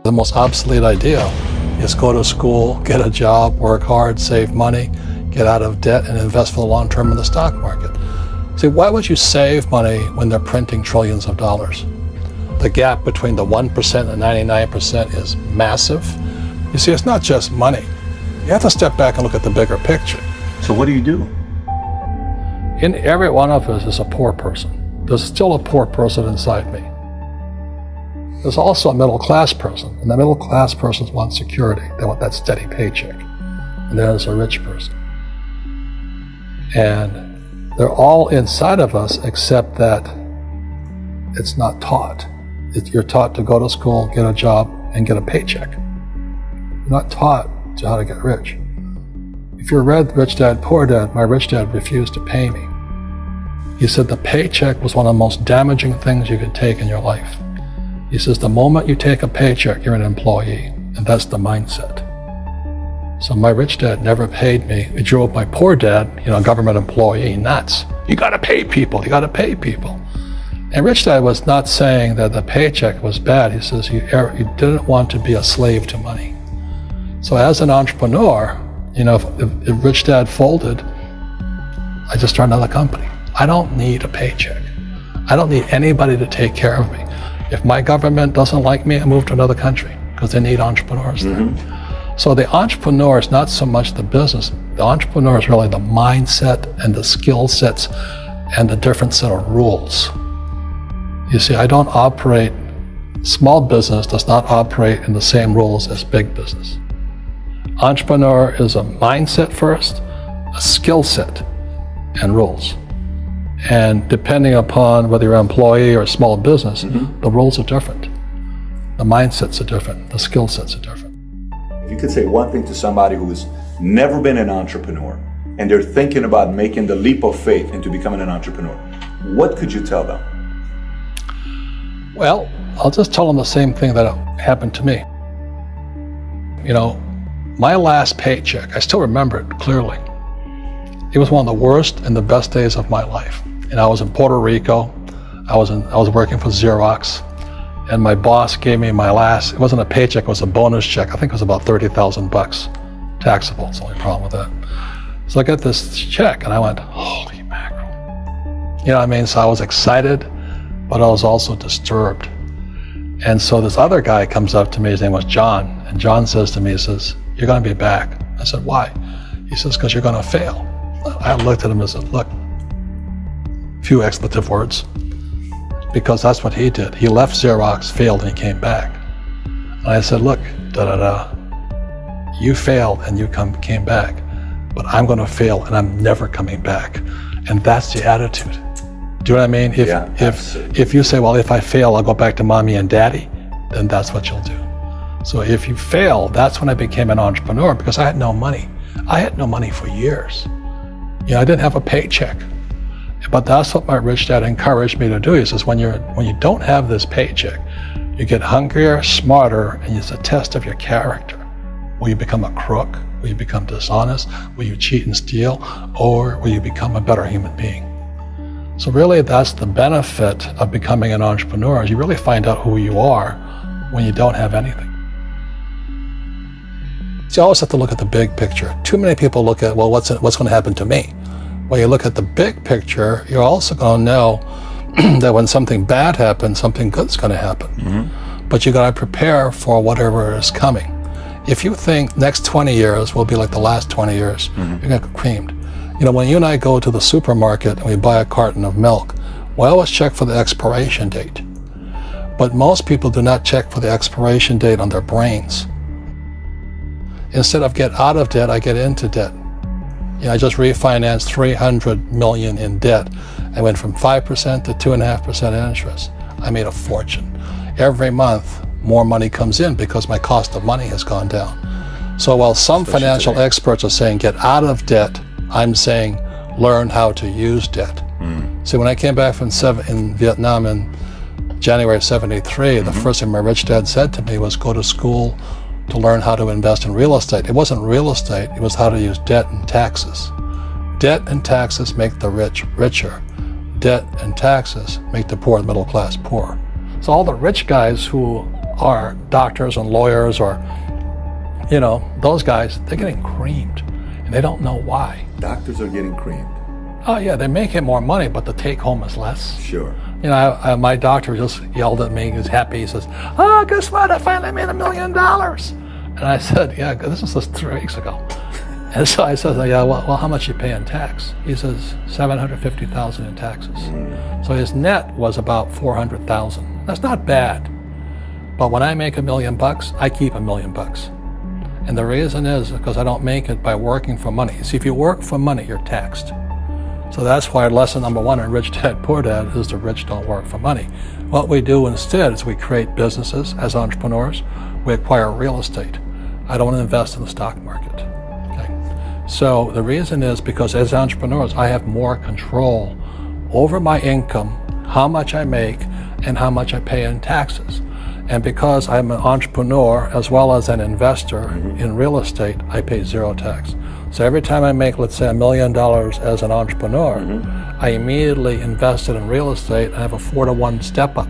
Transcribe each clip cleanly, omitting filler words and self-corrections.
The most obsolete idea is go to school, get a job, work hard, save money, get out of debt, and invest for the long term in the stock market. See, why would you save money when they're printing trillions of dollars? The gap between the 1% and 99% is massive. You see, it's not just money. You have to step back and look at the bigger picture. So what do you do? In every one of us is a poor person. There's still a poor person inside me. There's also a middle class person, and the middle class persons want security. They want that steady paycheck. And there's a rich person. And they're all inside of us, except that it's not taught. You're taught to go to school, get a job, and get a paycheck. You're not taught to how to get rich. If you read Rich Dad, Poor Dad, my rich dad refused to pay me. He said the paycheck was one of the most damaging things you could take in your life. He says the moment you take a paycheck, you're an employee, and that's the mindset. So my rich dad never paid me. It drove my poor dad, government employee, nuts. You gotta pay people, you gotta pay people. And Rich Dad was not saying that the paycheck was bad. He says you didn't want to be a slave to money. So as an entrepreneur, if Rich Dad folded, I just started another company. I don't need a paycheck. I don't need anybody to take care of me. If my government doesn't like me, I move to another country because they need entrepreneurs there. So the entrepreneur is not so much the business. The entrepreneur is really the mindset and the skill sets and the different set of rules. You see, small business does not operate in the same rules as big business. Entrepreneur is a mindset first, a skill set, and rules. And depending upon whether you're an employee or a small business, the rules are different. The mindsets are different. The skill sets are different. If you could say one thing to somebody who's never been an entrepreneur and they're thinking about making the leap of faith into becoming an entrepreneur, what could you tell them? Well, I'll just tell them the same thing that happened to me. My last paycheck, I still remember it clearly. It was one of the worst and the best days of my life. And I was in Puerto Rico. I was working for Xerox, and my boss gave me it wasn't a paycheck, it was a bonus check. I think it was about $30,000 taxable. It's the only problem with that. So I got this check and I went, holy mackerel. So I was excited, but I was also disturbed. And so this other guy comes up to me, his name was John, and John says to me, he says, you're gonna be back. I said, why? He says, because you're gonna fail. I looked at him and said, look, few expletive words, because that's what he did. He left Xerox, failed, and he came back. And I said, look, you failed and you came back, but I'm gonna fail and I'm never coming back. And that's the attitude. Do you know what I mean? If you say, well, if I fail, I'll go back to mommy and daddy, then that's what you'll do. So if you fail, that's when I became an entrepreneur, because I had no money. I had no money for years. I didn't have a paycheck. But that's what my rich dad encouraged me to do. He says, when you don't have this paycheck, you get hungrier, smarter, and it's a test of your character. Will you become a crook? Will you become dishonest? Will you cheat and steal? Or will you become a better human being? So really, that's the benefit of becoming an entrepreneur, is you really find out who you are when you don't have anything. So you always have to look at the big picture. Too many people look at, well, what's going to happen to me? When you look at the big picture, you're also going to know that when something bad happens, something good's going to happen. But you got to prepare for whatever is coming. If you think next 20 years will be like the last 20 years, you're going to get creamed. When you and I go to the supermarket and we buy a carton of milk, we always check for the expiration date. But most people do not check for the expiration date on their brains. Instead of get out of debt, I get into debt. I just refinanced $300 million in debt. I went from 5% to 2.5% interest. I made a fortune. Every month, more money comes in because my cost of money has gone down. So while some financial experts are saying get out of debt, I'm saying learn how to use debt. See, when I came back from in Vietnam in January of '73, the first thing my rich dad said to me was go to school to learn how to invest in real estate. It wasn't real estate, it was how to use debt and taxes. Debt and taxes make the rich richer. Debt and taxes make the poor, the middle class, poor. So all the rich guys who are doctors and lawyers or, those guys, they're getting creamed and they don't know why. Doctors are getting creamed. Oh yeah, they're making more money, but the take home is less. Sure. My doctor just yelled at me. He was happy. He says, "Oh, guess what? I finally made $1 million." And I said, "Yeah, this was just 3 weeks ago." And so I said, "Yeah, well, how much you pay in tax?" He says, $750,000 in taxes. So his net was about $400,000. That's not bad. But when I make $1 million, I keep $1 million. And the reason is because I don't make it by working for money. See, if you work for money, you're taxed. So that's why lesson number 1 in Rich Dad Poor Dad is the rich don't work for money. What we do instead is we create businesses as entrepreneurs. We acquire real estate. I don't invest in the stock market. Okay? So the reason is because as entrepreneurs, I have more control over my income, how much I make, and how much I pay in taxes. And because I'm an entrepreneur as well as an investor in real estate, I pay 0 tax. So every time I make, let's say, $1 million as an entrepreneur, I immediately invested in real estate and I have a 4-to-1 step up.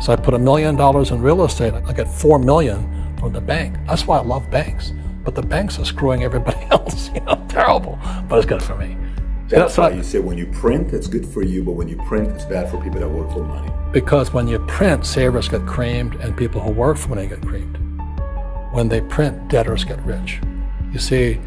So I put $1 million in real estate, I get $4 million from the bank. That's why I love banks. But the banks are screwing everybody else, terrible. But it's good for me. That's why you say when you print, it's good for you, but when you print, it's bad for people that work for money. Because when you print, savers get creamed and people who work for money get creamed. When they print, debtors get rich. You see,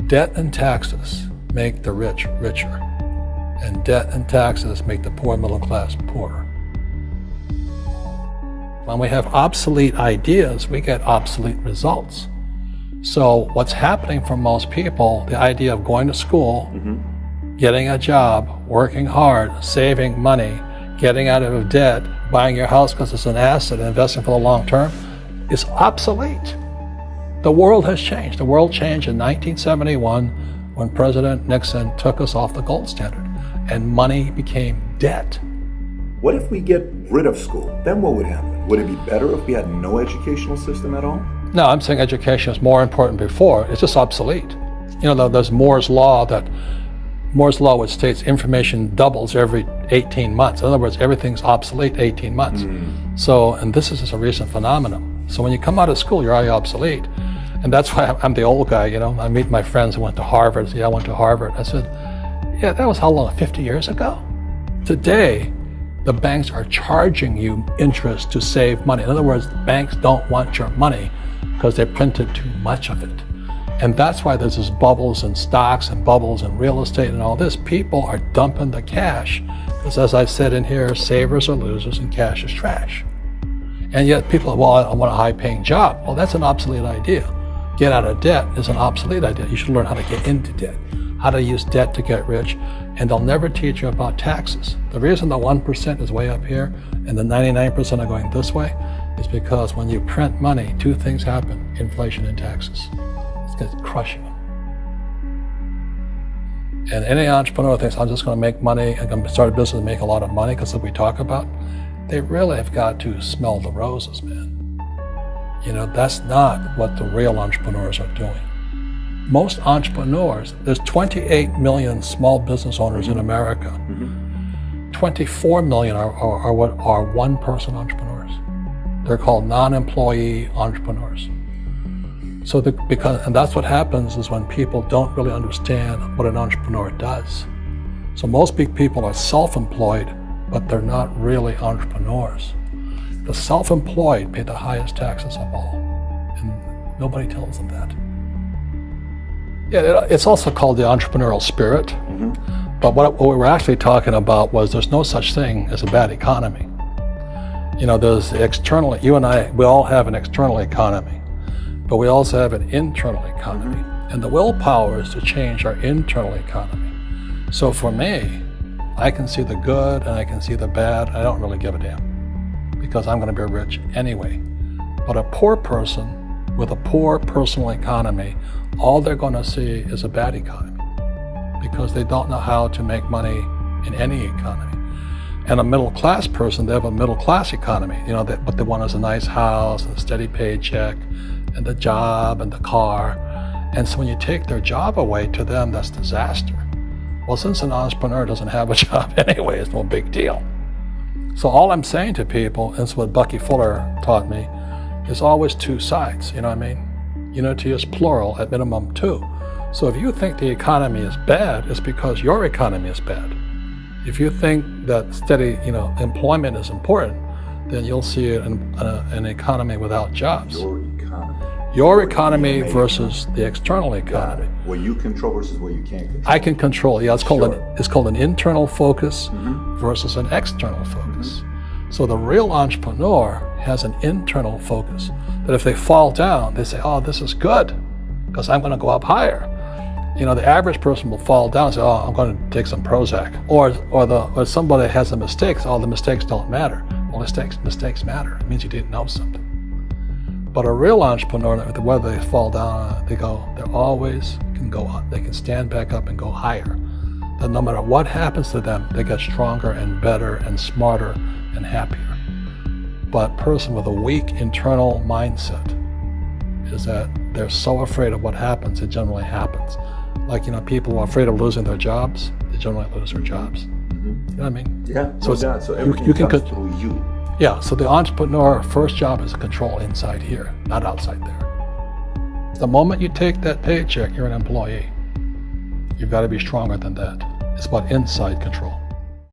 debt and taxes make the rich richer, and debt and taxes make the poor middle class poorer. When we have obsolete ideas, we get obsolete results. So what's happening for most people, the idea of going to school, getting a job, working hard, saving money, getting out of debt, buying your house because it's an asset, and investing for the long term, is obsolete. The world has changed. The world changed in 1971 when President Nixon took us off the gold standard and money became debt. What if we get rid of school? Then what would happen? Would it be better if we had no educational system at all? No, I'm saying education is more important before. It's just obsolete. There's Moore's Law which states information doubles every 18 months. In other words, everything's obsolete 18 months. So, and this is just a recent phenomenon. So when you come out of school, you're already obsolete. And that's why I'm the old guy, I meet my friends who went to Harvard. I went to Harvard. I said, yeah, that was how long, 50 years ago? Today, the banks are charging you interest to save money. In other words, banks don't want your money because they printed too much of it. And that's why there's this bubbles in stocks and bubbles in real estate and all this. People are dumping the cash because, as I said in here, savers are losers and cash is trash. And yet people are, well, I want a high-paying job. Well, that's an obsolete idea. Get out of debt is an obsolete idea. You should learn how to get into debt, how to use debt to get rich, and they'll never teach you about taxes. The reason the 1% is way up here and the 99% are going this way is because when you print money, 2 things happen: inflation and taxes. It's crushing them. And any entrepreneur thinks, I'm just going to make money, I'm going to start a business and make a lot of money because of what we talk about. They really have got to smell the roses, man. That's not what the real entrepreneurs are doing. Most entrepreneurs, there's 28 million small business owners in America. 24 million are what are one-person entrepreneurs. They're called non-employee entrepreneurs. So and that's what happens is when people don't really understand what an entrepreneur does. So most big people are self-employed, but they're not really entrepreneurs. The self-employed pay the highest taxes of all, and nobody tells them that. Yeah, it's also called the entrepreneurial spirit, but what we were actually talking about was there's no such thing as a bad economy. There's external, you and I, we all have an external economy, but we also have an internal economy, and the willpower is to change our internal economy. So for me, I can see the good and I can see the bad. I don't really give a damn because I'm going to be rich anyway. But a poor person with a poor personal economy, all they're going to see is a bad economy because they don't know how to make money in any economy. And a middle class person, they have a middle class economy. What they want is a nice house and a steady paycheck and the job and the car. And so when you take their job away, to them, that's disaster. Well, since an entrepreneur doesn't have a job anyway, it's no big deal. So all I'm saying to people, and it's what Bucky Fuller taught me, There's always two sides, you know what I mean? Unity is plural, at minimum two. So if you think the economy is bad, it's because your economy is bad. If you think that steady, employment is important, then you'll see an economy without jobs. Your economy versus the external economy. What you control versus what you can't control. I can control. Yeah, it's called an internal focus versus an external focus. So the real entrepreneur has an internal focus. That if they fall down, they say, "Oh, this is good, because I'm going to go up higher." The average person will fall down and say, "Oh, I'm going to take some Prozac," or somebody has a mistake. So, "Oh, the mistakes don't matter." Well, mistakes matter. It means you didn't know something. But a real entrepreneur, whether they fall down, they always can go up. They can stand back up and go higher. And no matter what happens to them, they get stronger and better and smarter and happier. But a person with a weak internal mindset is that they're so afraid of what happens, it generally happens. Like, people who are afraid of losing their jobs, they generally lose their jobs. You know what I mean? Yeah, so everything comes through you. Yeah, so the entrepreneur first job is to control inside here, not outside there. The moment you take that paycheck, you're an employee. You've got to be stronger than that. It's about inside control.